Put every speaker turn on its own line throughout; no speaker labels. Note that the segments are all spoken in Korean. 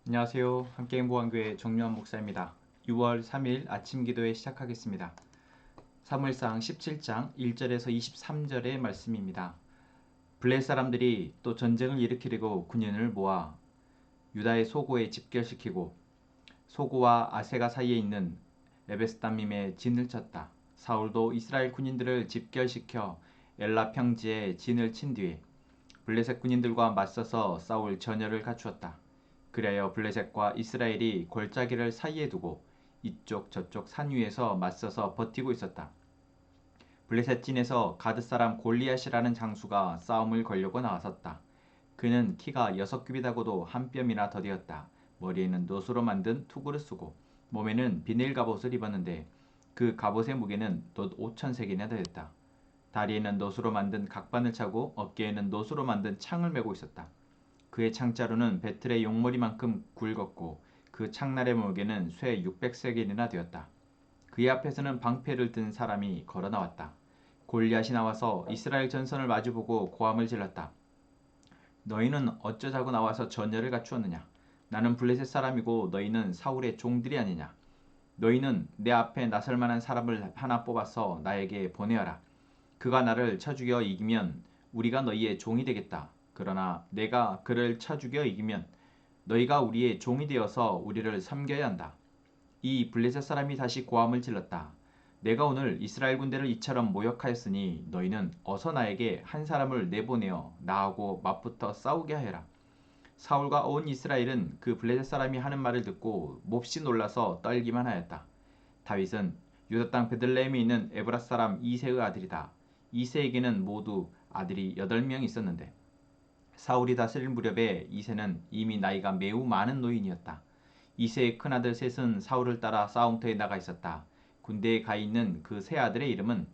안녕하세요. 함께행보한교회 정유한 목사입니다. 6월 3일 아침 기도회 시작하겠습니다. 사무엘상 17장 1절에서 23절의 말씀입니다. 블레 사람들이 또 전쟁을 일으키려고 군인을 모아 유다의 소고에 집결시키고 소고와 아세가 사이에 있는 에베스담밈에 진을 쳤다. 사울도 이스라엘 군인들을 집결시켜 엘라 평지에 진을 친 뒤에 블레셋 군인들과 맞서서 싸울 전열을 갖추었다. 그리하여 블레셋과 이스라엘이 골짜기를 사이에 두고 이쪽 저쪽 산 위에서 맞서서 버티고 있었다. 블레셋 진에서 가드 사람 골리앗이라는 장수가 싸움을 걸려고 나왔었다. 그는 키가 6규빗하고도 한 뼘이나 더디었다. 머리에는 노수로 만든 투구를 쓰고 몸에는 비닐 갑옷을 입었는데 그 갑옷의 무게는 돛 5,000세겔이나 되었다. 다리에는 노수로 만든 각반을 차고 어깨에는 노수로 만든 창을 메고 있었다. 그의 창자루는 배틀의 용머리만큼 굵었고 그 창날의 무게는 쇠 600세겔이나 되었다. 그의 앞에서는 방패를 든 사람이 걸어 나왔다. 골리앗이 나와서 이스라엘 전선을 마주보고 고함을 질렀다. 너희는 어쩌자고 나와서 전열을 갖추었느냐? 나는 블레셋 사람이고 너희는 사울의 종들이 아니냐? 너희는 내 앞에 나설 만한 사람을 하나 뽑아서 나에게 보내어라. 그가 나를 쳐 죽여 이기면 우리가 너희의 종이 되겠다. 그러나 내가 그를 쳐 죽여 이기면 너희가 우리의 종이 되어서 우리를 섬겨야 한다. 이 블레셋 사람이 다시 고함을 질렀다. 내가 오늘 이스라엘 군대를 이처럼 모욕하였으니 너희는 어서 나에게 한 사람을 내보내어 나하고 맞붙어 싸우게 하여라. 사울과 온 이스라엘은 그 블레셋 사람이 하는 말을 듣고 몹시 놀라서 떨기만 하였다. 다윗은 유다 땅 베들레헴에 있는 에브라 사람 이새의 아들이다. 이새에게는 모두 아들이 8명 있었는데 사울이 다스릴 무렵에 이새는 이미 나이가 매우 많은 노인이었다. 이새의 큰아들 셋은 사울을 따라 싸움터에 나가 있었다. 군대에 가 있는 그 세 아들의 이름은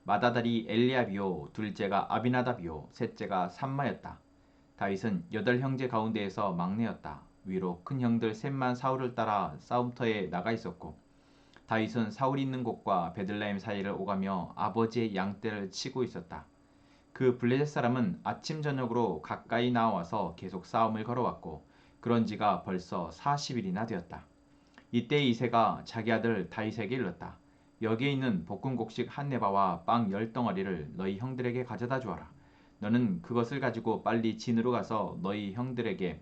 맏아들이 엘리압이요 둘째가 아비나답이요 셋째가 삼마였다. 다윗은 8형제 가운데에서 막내였다. 위로 큰 형들 셋만 사울을 따라 싸움터에 나가 있었고 다윗은 사울이 있는 곳과 베들레헴 사이를 오가며 아버지의 양떼를 치고 있었다. 그 블레셋 사람은 아침 저녁으로 가까이 나와서 계속 싸움을 걸어왔고 그런 지가 벌써 40일이나 되었다. 이때 이새가 자기 아들 다윗에게 일렀다. 여기에 있는 볶은 곡식 한 네바와 빵 10덩어리를 너희 형들에게 가져다 주어라. 너는 그것을 가지고 빨리 진으로 가서 너희 형들에게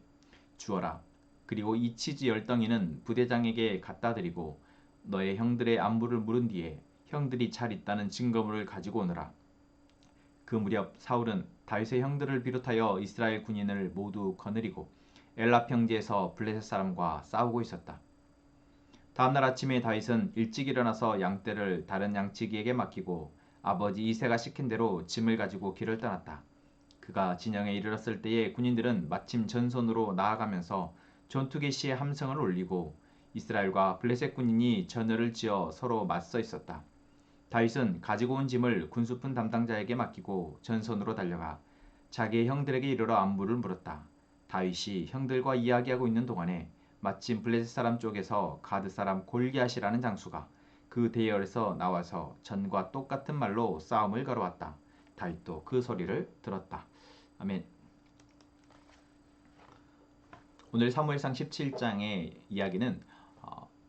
주어라. 그리고 이 치즈 10덩이는 부대장에게 갖다 드리고 너의 형들의 안부를 물은 뒤에 형들이 잘 있다는 증거물을 가지고 오너라. 그 무렵 사울은 다윗의 형들을 비롯하여 이스라엘 군인을 모두 거느리고 엘라 평지에서 블레셋 사람과 싸우고 있었다. 다음날 아침에 다윗은 일찍 일어나서 양떼를 다른 양치기에게 맡기고 아버지 이새가 시킨 대로 짐을 가지고 길을 떠났다. 그가 진영에 이르렀을 때에 군인들은 마침 전선으로 나아가면서 전투 개시의 함성을 올리고 이스라엘과 블레셋 군인이 전열을 지어 서로 맞서 있었다. 다윗은 가지고 온 짐을 군수품 담당자에게 맡기고 전선으로 달려가 자기의 형들에게 이르러 안부를 물었다. 다윗이 형들과 이야기하고 있는 동안에 마침 블레셋 사람 쪽에서 가드 사람 골리앗이라는 장수가 그 대열에서 나와서 전과 똑같은 말로 싸움을 걸어왔다. 다윗도 그 소리를 들었다. 아멘. 오늘 사무엘상 17장의 이야기는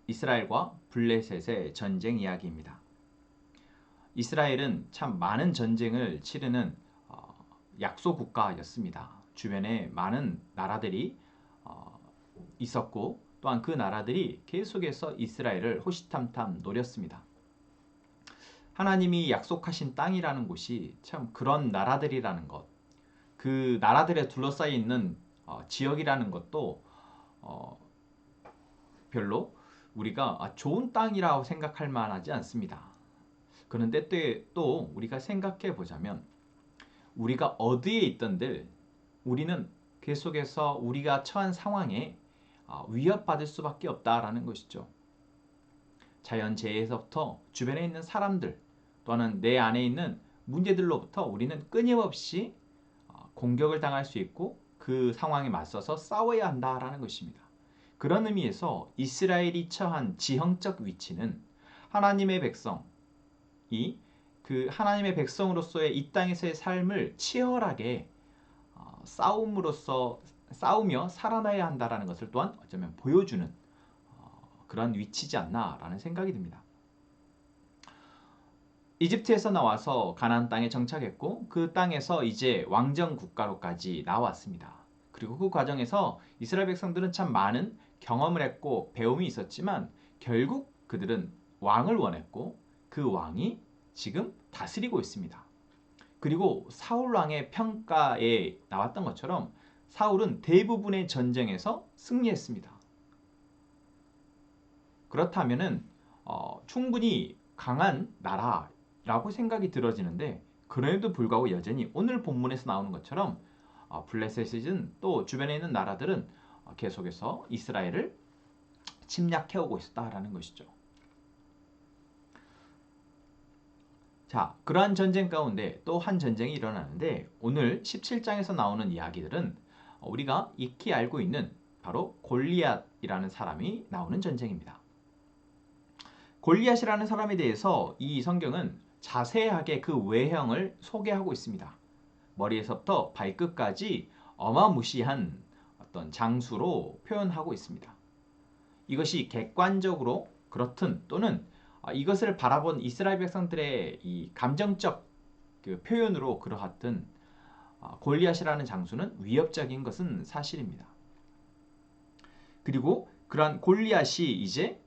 이스라엘과 블레셋의 전쟁 이야기입니다. 이스라엘은 참 많은 전쟁을 치르는 약소 국가였습니다. 주변에 많은 나라들이 있었고 또한 그 나라들이 계속해서 이스라엘을 호시탐탐 노렸습니다. 하나님이 약속하신 땅이라는 곳이 참 그런 나라들이라는 것, 그 나라들에 둘러싸여 있는 지역이라는 것도 별로 우리가 좋은 땅이라고 생각할 만하지 않습니다. 그런데 또 우리가 생각해 보자면 우리가 어디에 있던들 우리는 계속해서 우리가 처한 상황에 위협받을 수밖에 없다라는 것이죠. 자연재해에서부터 주변에 있는 사람들 또는 내 안에 있는 문제들로부터 우리는 끊임없이 공격을 당할 수 있고 그 상황에 맞서서 싸워야 한다라는 것입니다. 그런 의미에서 이스라엘이 처한 지형적 위치는 하나님의 백성이 그 하나님의 백성으로서의 이 땅에서의 삶을 치열하게 싸움으로써 싸우며 살아나야 한다라는 것을 또한 어쩌면 보여주는 그런 위치지 않나라는 생각이 듭니다. 이집트에서 나와서 가나안 땅에 정착했고 그 땅에서 이제 왕정 국가로까지 나왔습니다. 그리고 그 과정에서 이스라엘 백성들은 참 많은 경험을 했고 배움이 있었지만 결국 그들은 왕을 원했고 그 왕이 지금 다스리고 있습니다. 그리고 사울 왕의 평가에 나왔던 것처럼 사울은 대부분의 전쟁에서 승리했습니다. 그렇다면은 충분히 강한 나라라고 생각이 들어지는데 그럼에도 불구하고 여전히 오늘 본문에서 나오는 것처럼 블레셋은 또 주변에 있는 나라들은 계속해서 이스라엘을 침략해오고 있었다라는 것이죠. 자, 그러한 전쟁 가운데 또 한 전쟁이 일어나는데 오늘 17장에서 나오는 이야기들은 우리가 익히 알고 있는 바로 골리앗이라는 사람이 나오는 전쟁입니다. 골리앗이라는 사람에 대해서 이 성경은 자세하게 그 외형을 소개하고 있습니다. 머리에서부터 발끝까지 어마무시한 어떤 장수로 표현하고 있습니다. 이것이 객관적으로 그렇든 또는 이것을 바라본 이스라엘 백성들의 이 감정적 그 표현으로 그러하든 골리앗이라는 장수는 위협적인 것은 사실입니다. 그리고 그러한 골리앗이 이제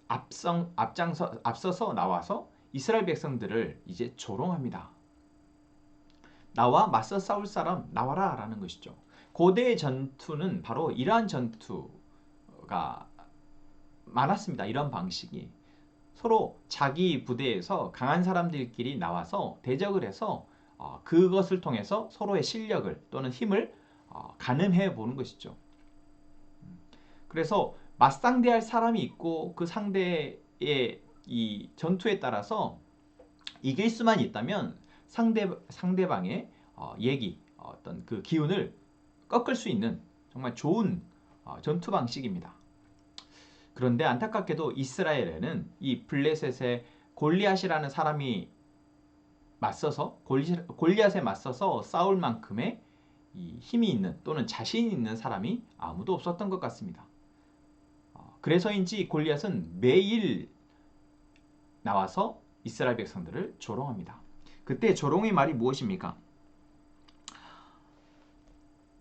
앞서서 나와서 이스라엘 백성들을 이제 조롱합니다. 나와 맞서 싸울 사람 나와라 라는 것이죠. 고대의 전투는 바로 이러한 전투가 많았습니다. 이런 방식이 서로 자기 부대에서 강한 사람들끼리 나와서 대적을 해서 그것을 통해서 서로의 실력을 또는 힘을 가늠해 보는 것이죠. 그래서 맞상대할 사람이 있고 그 상대의 이 전투에 따라서 이길 수만 있다면 상대방의 얘기 어떤 그 기운을 꺾을 수 있는 정말 좋은 전투 방식입니다. 그런데 안타깝게도 이스라엘에는 이 블레셋의 골리앗이라는 사람이 맞서서 골리앗에 맞서서 싸울 만큼의 이 힘이 있는 또는 자신이 있는 사람이 아무도 없었던 것 같습니다. 그래서인지 골리앗은 매일 나와서 이스라엘 백성들을 조롱합니다. 그때 조롱의 말이 무엇입니까?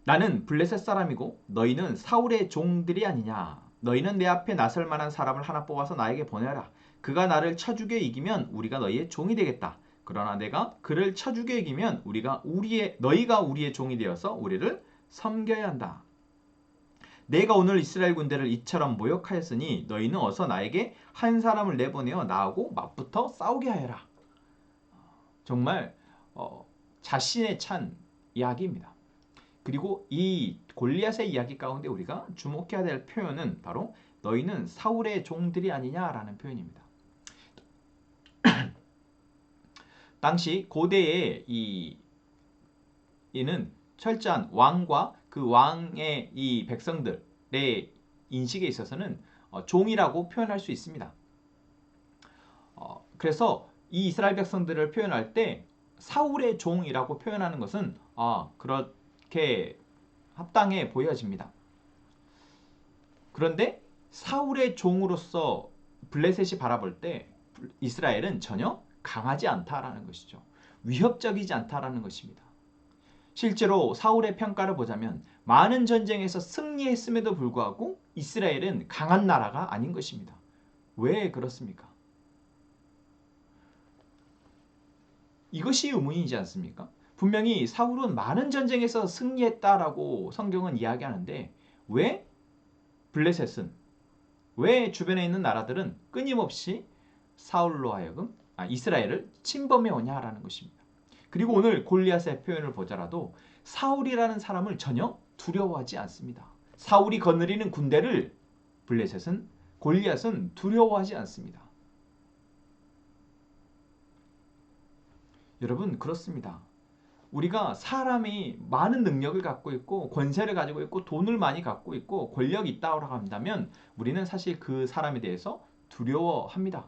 나는 블레셋 사람이고 너희는 사울의 종들이 아니냐. 너희는 내 앞에 나설 만한 사람을 하나 뽑아서 나에게 보내라. 그가 나를 쳐 죽여 이기면 우리가 너희의 종이 되겠다. 그러나 내가 그를 쳐 죽여 이기면 너희가 우리의 종이 되어서 우리를 섬겨야 한다. 내가 오늘 이스라엘 군대를 이처럼 모욕하였으니 너희는 어서 나에게 한 사람을 내보내어 나하고 맞붙어 싸우게 하여라. 정말 자신에 찬 이야기입니다. 그리고 이 골리앗의 이야기 가운데 우리가 주목해야 될 표현은 바로 너희는 사울의 종들이 아니냐라는 표현입니다. 당시 고대의 이는 철저한 왕과 그 왕의 이 백성들의 인식에 있어서는 종이라고 표현할 수 있습니다. 그래서 이 이스라엘 백성들을 표현할 때 사울의 종이라고 표현하는 것은 그렇게 합당해 보여집니다. 그런데 사울의 종으로서 블레셋이 바라볼 때 이스라엘은 전혀 강하지 않다라는 것이죠. 위협적이지 않다라는 것입니다. 실제로 사울의 평가를 보자면 많은 전쟁에서 승리했음에도 불구하고 이스라엘은 강한 나라가 아닌 것입니다. 왜 그렇습니까? 이것이 의문이지 않습니까? 분명히 사울은 많은 전쟁에서 승리했다라고 성경은 이야기하는데 왜 블레셋은 왜 주변에 있는 나라들은 끊임없이 사울로 하여금 이스라엘을 침범해 오냐라는 것입니다. 그리고 오늘 골리앗의 표현을 보자라도 사울이라는 사람을 전혀 두려워하지 않습니다. 사울이 거느리는 군대를 골리앗은 두려워하지 않습니다. 여러분 그렇습니다. 우리가 사람이 많은 능력을 갖고 있고 권세를 가지고 있고 돈을 많이 갖고 있고 권력이 있다고 한다면 우리는 사실 그 사람에 대해서 두려워합니다.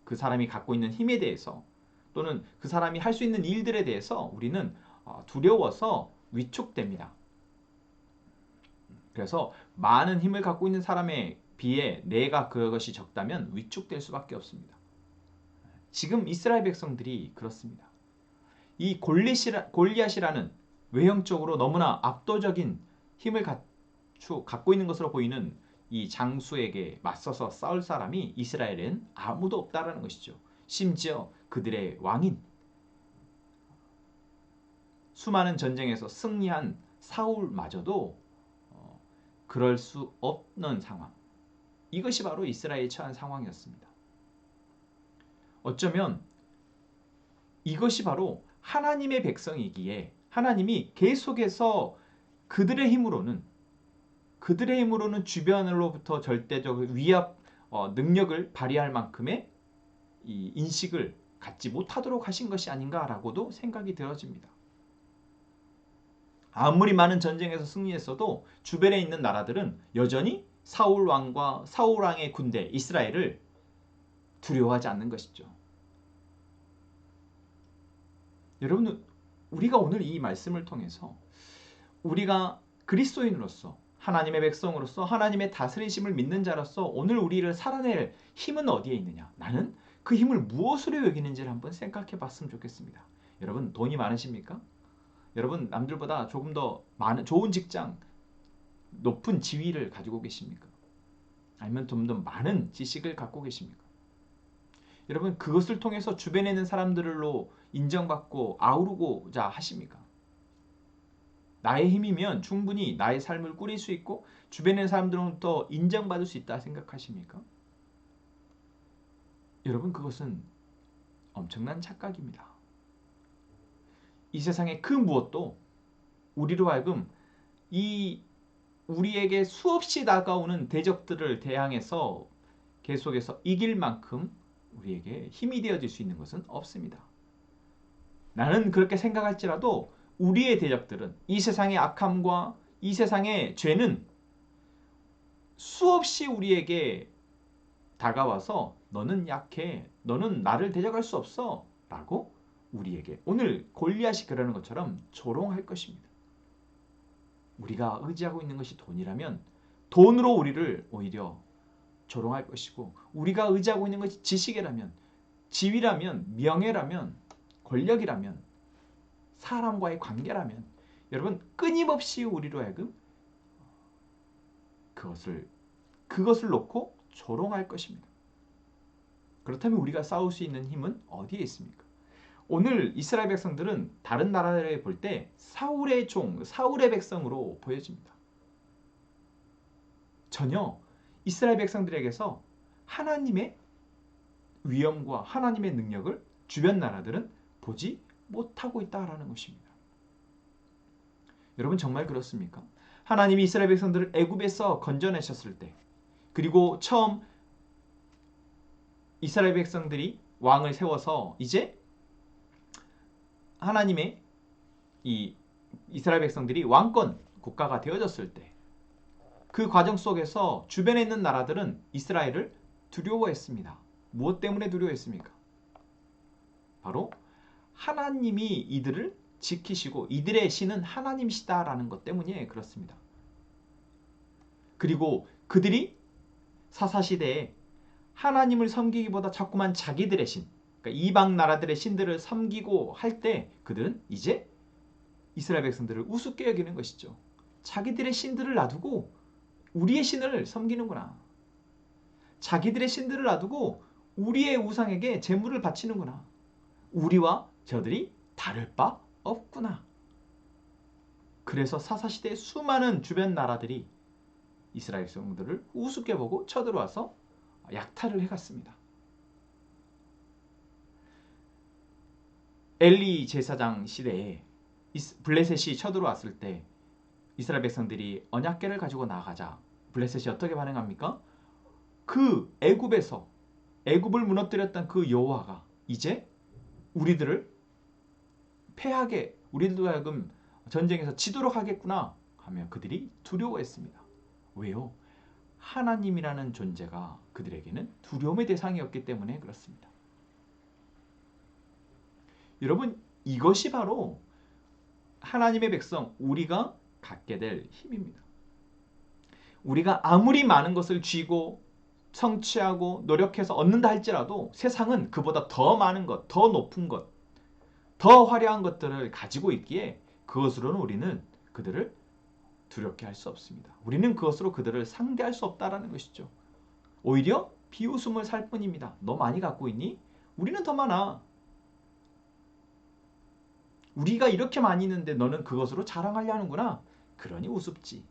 그 사람이 갖고 있는 힘에 대해서 또는 그 사람이 할 수 있는 일들에 대해서 우리는 두려워서 위축됩니다. 그래서 많은 힘을 갖고 있는 사람에 비해 내가 그것이 적다면 위축될 수밖에 없습니다. 지금 이스라엘 백성들이 그렇습니다. 이 골리앗이라는 외형적으로 너무나 압도적인 힘을 갖고 있는 것으로 보이는 이 장수에게 맞서서 싸울 사람이 이스라엘엔 아무도 없다라는 것이죠. 심지어 그들의 왕인, 수많은 전쟁에서 승리한 사울마저도 그럴 수 없는 상황. 이것이 바로 이스라엘이 처한 상황이었습니다. 어쩌면 이것이 바로 하나님의 백성이기에 하나님이 계속해서 그들의 힘으로는 주변으로부터 절대적 위압 능력을 발휘할 만큼의 이 인식을 갖지 못하도록 하신 것이 아닌가라고도 생각이 되어집니다. 아무리 많은 전쟁에서 승리했어도 주변에 있는 나라들은 여전히 사울 왕의 군대 이스라엘을 두려워하지 않는 것이죠. 여러분, 우리가 오늘 이 말씀을 통해서 우리가 그리스도인으로서 하나님의 백성으로서 하나님의 다스리심을 믿는 자로서 오늘 우리를 살아낼 힘은 어디에 있느냐? 나는 그 힘을 무엇으로 여기는지를 한번 생각해 봤으면 좋겠습니다. 여러분, 돈이 많으십니까? 여러분, 남들보다 조금 더 좋은 직장, 높은 지위를 가지고 계십니까? 아니면 좀 더 많은 지식을 갖고 계십니까? 여러분, 그것을 통해서 주변에 있는 사람들로 인정받고 아우르고자 하십니까? 나의 힘이면 충분히 나의 삶을 꾸릴 수 있고 주변에 있는 사람들로부터 인정받을 수 있다 생각하십니까? 여러분, 그것은 엄청난 착각입니다. 이 세상의 그 무엇도 우리로 하여금 우리에게 수없이 다가오는 대적들을 대항해서 계속해서 이길 만큼 우리에게 힘이 되어질 수 있는 것은 없습니다. 나는 그렇게 생각할지라도 우리의 대적들은 이 세상의 악함과 이 세상의 죄는 수없이 우리에게 다가와서 너는 약해, 너는 나를 대적할 수 없어 라고 우리에게 오늘 골리앗이 그러는 것처럼 조롱할 것입니다. 우리가 의지하고 있는 것이 돈이라면 돈으로 우리를 오히려 조롱할 것이고 우리가 의지하고 있는 것이 지식이라면 지위라면 명예라면 권력이라면 사람과의 관계라면 여러분 끊임없이 우리로 하여금 그것을 놓고 조롱할 것입니다. 그렇다면 우리가 싸울 수 있는 힘은 어디에 있습니까? 오늘 이스라엘 백성들은 다른 나라를 볼 때 사울의 백성으로 보여집니다. 전혀 이스라엘 백성들에게서 하나님의 위엄과 하나님의 능력을 주변 나라들은 보지 못하고 있다라는 것입니다. 여러분 정말 그렇습니까? 하나님이 이스라엘 백성들을 애굽에서 건져내셨을 때 그리고 처음 이스라엘 백성들이 왕을 세워서 이제 하나님의 이 이스라엘 백성들이 왕권 국가가 되어졌을 때 그 과정 속에서 주변에 있는 나라들은 이스라엘을 두려워했습니다. 무엇 때문에 두려워했습니까? 바로 하나님이 이들을 지키시고 이들의 신은 하나님이시다라는 것 때문에 그렇습니다. 그리고 그들이 사사시대에 하나님을 섬기기보다 자꾸만 자기들의 신, 그러니까 이방 나라들의 신들을 섬기고 할 때 그들은 이제 이스라엘 백성들을 우습게 여기는 것이죠. 자기들의 신들을 놔두고 우리의 신을 섬기는구나. 자기들의 신들을 놔두고 우리의 우상에게 제물을 바치는구나. 우리와 저들이 다를 바 없구나. 그래서 사사시대의 수많은 주변 나라들이 이스라엘 백성들을 우습게 보고 쳐들어와서 약탈을 해갔습니다. 엘리 제사장 시대에 블레셋이 쳐들어왔을 때 이스라엘 백성들이 언약궤를 가지고 나가자 블레셋이 어떻게 반응합니까? 그 애굽을 무너뜨렸던 그 여호와가 이제 우리들을 패하게 우리들도 하여금 전쟁에서 지도록 하겠구나 하며 그들이 두려워했습니다. 왜요? 하나님이라는 존재가 그들에게는 두려움의 대상이었기 때문에 그렇습니다. 여러분 이것이 바로 하나님의 백성 우리가 갖게 될 힘입니다. 우리가 아무리 많은 것을 쥐고 성취하고 노력해서 얻는다 할지라도 세상은 그보다 더 많은 것, 더 높은 것, 더 화려한 것들을 가지고 있기에 그것으로는 우리는 그들을 두렵게 할 수 없습니다. 우리는 그것으로 그들을 상대할 수 없다라는 것이죠. 오히려 비웃음을 살 뿐입니다. 너 많이 갖고 있니? 우리는 더 많아. 우리가 이렇게 많이 있는데 너는 그것으로 자랑하려 하는구나. 그러니 우습지.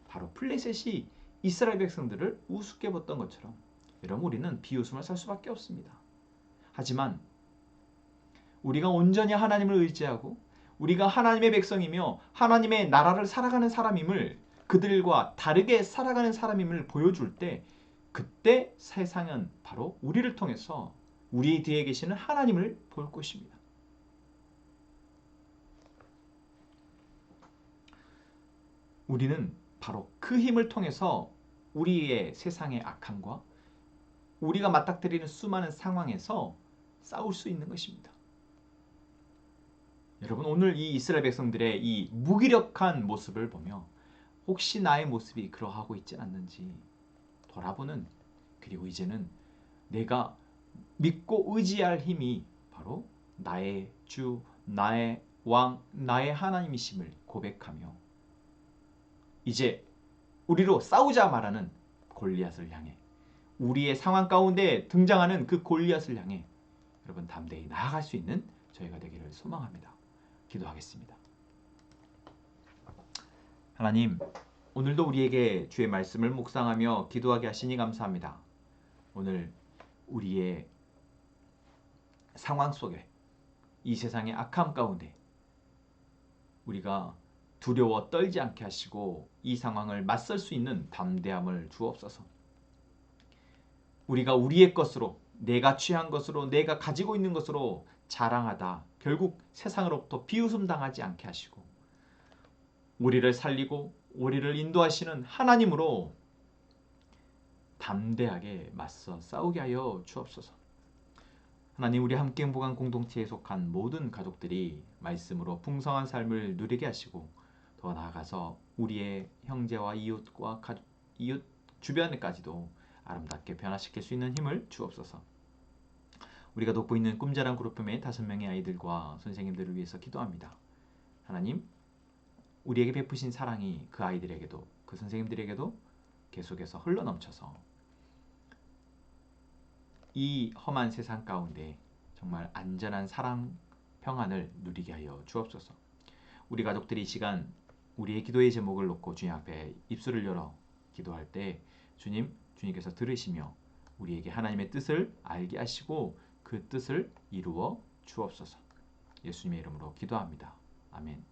바로 블레셋이 이스라엘 백성들을 우습게 봤던 것처럼 여러분 우리는 비웃음을 살 수밖에 없습니다. 하지만 우리가 온전히 하나님을 의지하고 우리가 하나님의 백성이며 하나님의 나라를 살아가는 사람임을 그들과 다르게 살아가는 사람임을 보여줄 때 그때 세상은 바로 우리를 통해서 우리 뒤에 계시는 하나님을 볼 것입니다. 우리는 바로 그 힘을 통해서 우리의 세상의 악함과 우리가 맞닥뜨리는 수많은 상황에서 싸울 수 있는 것입니다. 여러분 오늘 이 이스라엘 백성들의 이 무기력한 모습을 보며 혹시 나의 모습이 그러하고 있지 않는지 돌아보는, 그리고 이제는 내가 믿고 의지할 힘이 바로 나의 주, 나의 왕, 나의 하나님이심을 고백하며 이제 우리로 싸우자 말하는 골리앗을 향해, 우리의 상황 가운데 등장하는 그 골리앗을 향해 여러분 담대히 나아갈 수 있는 저희가 되기를 소망합니다. 기도하겠습니다. 하나님, 오늘도 우리에게 주의 말씀을 묵상하며 기도하게 하시니 감사합니다. 오늘 우리의 상황 속에 이 세상의 악함 가운데 우리가 두려워 떨지 않게 하시고 이 상황을 맞설 수 있는 담대함을 주옵소서. 우리가 우리의 것으로, 내가 취한 것으로, 내가 가지고 있는 것으로 자랑하다 결국 세상으로부터 비웃음 당하지 않게 하시고 우리를 살리고 우리를 인도하시는 하나님으로 담대하게 맞서 싸우게 하여 주옵소서. 하나님, 우리 함께 행복한 공동체에 속한 모든 가족들이 말씀으로 풍성한 삶을 누리게 하시고 더 나아가서 우리의 형제와 이웃과 이웃 주변까지도 아름답게 변화시킬 수 있는 힘을 주옵소서. 우리가 돕고 있는 꿈자랑 그룹홈의 5명의 아이들과 선생님들을 위해서 기도합니다. 하나님, 우리에게 베푸신 사랑이 그 아이들에게도 그 선생님들에게도 계속해서 흘러넘쳐서 이 험한 세상 가운데 정말 안전한 사랑, 평안을 누리게 하여 주옵소서. 우리 가족들이 이 시간 우리의 기도의 제목을 놓고 주님 앞에 입술을 열어 기도할 때 주님께서 들으시며 우리에게 하나님의 뜻을 알게 하시고 그 뜻을 이루어 주옵소서. 예수님의 이름으로 기도합니다. 아멘.